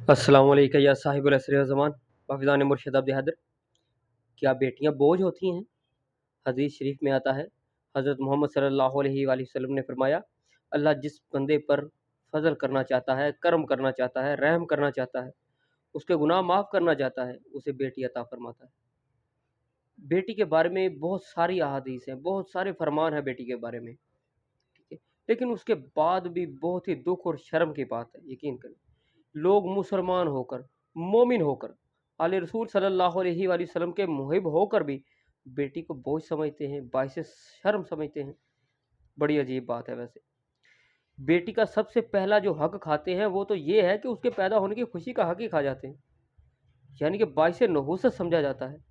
अस्सलाम वालेकुम या साहिबुल असर ज़मान हाफिज़ान मुर्शिद अब्द हैदर। क्या बेटियां बोझ होती हैं? हदीस शरीफ में आता है, हज़रत मोहम्मद सल्लल्लाहु अलैहि वसल्लम ने फरमाया, अल्लाह जिस बंदे पर फजल करना चाहता है, करम करना चाहता है, रहम करना चाहता है, उसके गुनाह माफ़ करना चाहता है, उसे बेटी अता फरमाता है। बेटी के बारे में बहुत सारी अहादीस हैं, बहुत सारे फरमान हैं बेटी के बारे में, ठीक है। लेकिन उसके बाद भी बहुत ही दुख और शर्म की बात है, यकीन करें, लोग मुसलमान होकर, मोमिन होकर, आले रसूल सल्लल्लाहु अलैहि वसल्लम के मुहिब होकर भी बेटी को बोझ समझते हैं, बाइसे शर्म समझते हैं। बड़ी अजीब बात है। वैसे बेटी का सबसे पहला जो हक खाते हैं वो तो ये है कि उसके पैदा होने की खुशी का हक ही खा जाते हैं, यानी कि बाइसे नहुसत समझा जाता है।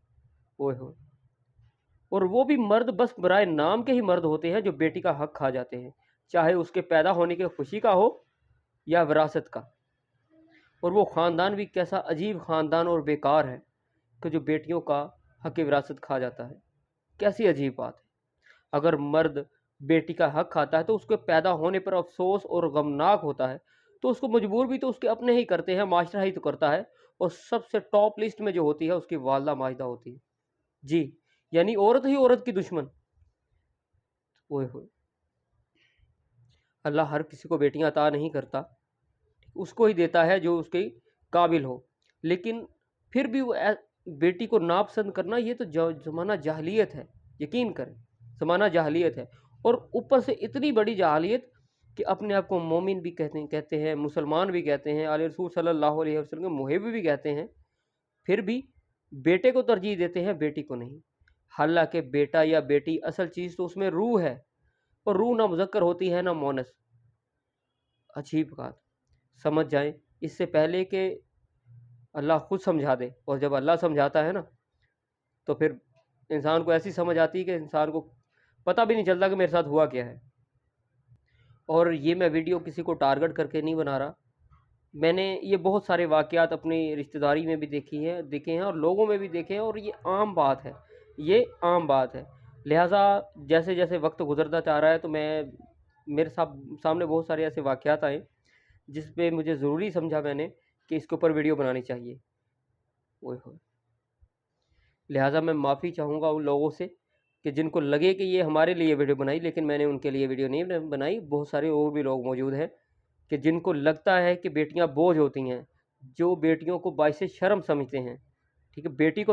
ओए हो, और वो भी मर्द बस बराए नाम के ही मर्द होते हैं जो बेटी का हक खा जाते हैं, चाहे उसके पैदा होने की खुशी का हो या विरासत का। और वो ख़ानदान भी कैसा अजीब ख़ानदान और बेकार है कि जो बेटियों का हक विरासत खा जाता है। कैसी अजीब बात है। अगर मर्द बेटी का हक खाता है तो उसके पैदा होने पर अफसोस और गमनाक होता है, तो उसको मजबूर भी तो उसके अपने ही करते हैं, माशरा ही तो करता है। और सबसे टॉप लिस्ट में जो होती है उसकी वालदा माजदा होती है जी, यानी औरत ही औरत की दुश्मन। ओए होए, अल्लाह हर किसी को बेटियां अता नहीं करता, उसको ही देता है जो उसके काबिल हो। लेकिन फिर भी वो बेटी को नापसंद करना, ये तो ज़माना जाहलियत है, यकीन करें, ज़माना जाहलियत है। और ऊपर से इतनी बड़ी जाहलियत कि अपने आप को मोमिन भी कहते हैं, मुसलमान भी कहते हैं, आले रसूल सल्लल्लाहु अलैहि वसल्लम के मुहिब भी कहते हैं, फिर भी बेटे को तरजीह देते हैं, बेटी को नहीं। हालांकि बेटा या बेटी असल चीज़ तो उसमें रूह है, और रूह ना मुज़क्कर होती है ना मोनस। अजीब बात, समझ जाएं इससे पहले कि अल्लाह खुद समझा दे। और जब अल्लाह समझाता है ना, तो फिर इंसान को ऐसी समझ आती है कि इंसान को पता भी नहीं चलता कि मेरे साथ हुआ क्या है। और ये मैं वीडियो किसी को टारगेट करके नहीं बना रहा, मैंने ये बहुत सारे वाक़यात अपनी रिश्तेदारी में भी देखे हैं और लोगों में भी देखे हैं, और ये आम बात है, ये आम बात है। लिहाजा जैसे जैसे वक्त गुजरता जा रहा है तो मैं मेरे सामने बहुत सारे ऐसे वाक़यात आए जिस पे मुझे ज़रूरी समझा मैंने कि इसके ऊपर वीडियो बनानी चाहिए। ओए होए, लिहाजा मैं माफ़ी चाहूँगा उन लोगों से कि जिनको लगे कि ये हमारे लिए वीडियो बनाई, लेकिन मैंने उनके लिए वीडियो नहीं बनाई। बहुत सारे और भी लोग मौजूद हैं कि जिनको लगता है कि बेटियां बोझ होती हैं, जो बेटियों को बाइसे शर्म समझते हैं, ठीक है। बेटे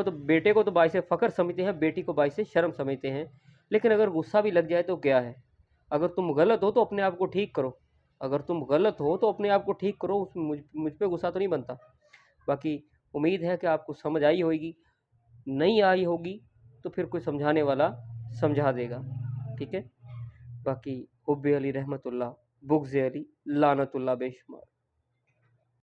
को तो बाइसे फ़ख्र समझते हैं, बेटी को बाइसे शर्म समझते हैं। लेकिन अगर गुस्सा भी लग जाए तो क्या है, अगर तुम गलत हो तो अपने आप को ठीक करो, अगर तुम गलत हो तो अपने आप को ठीक करो, मुझ पे गुस्सा तो नहीं बनता। बाकी उम्मीद है कि आपको समझ आई होगी, नहीं आई होगी तो फिर कोई समझाने वाला समझा देगा, ठीक है। बाकी हुब्बे अली रहमतुल्लाह, बुग़्ज़े अली लानतुल्लाह बेशुमार।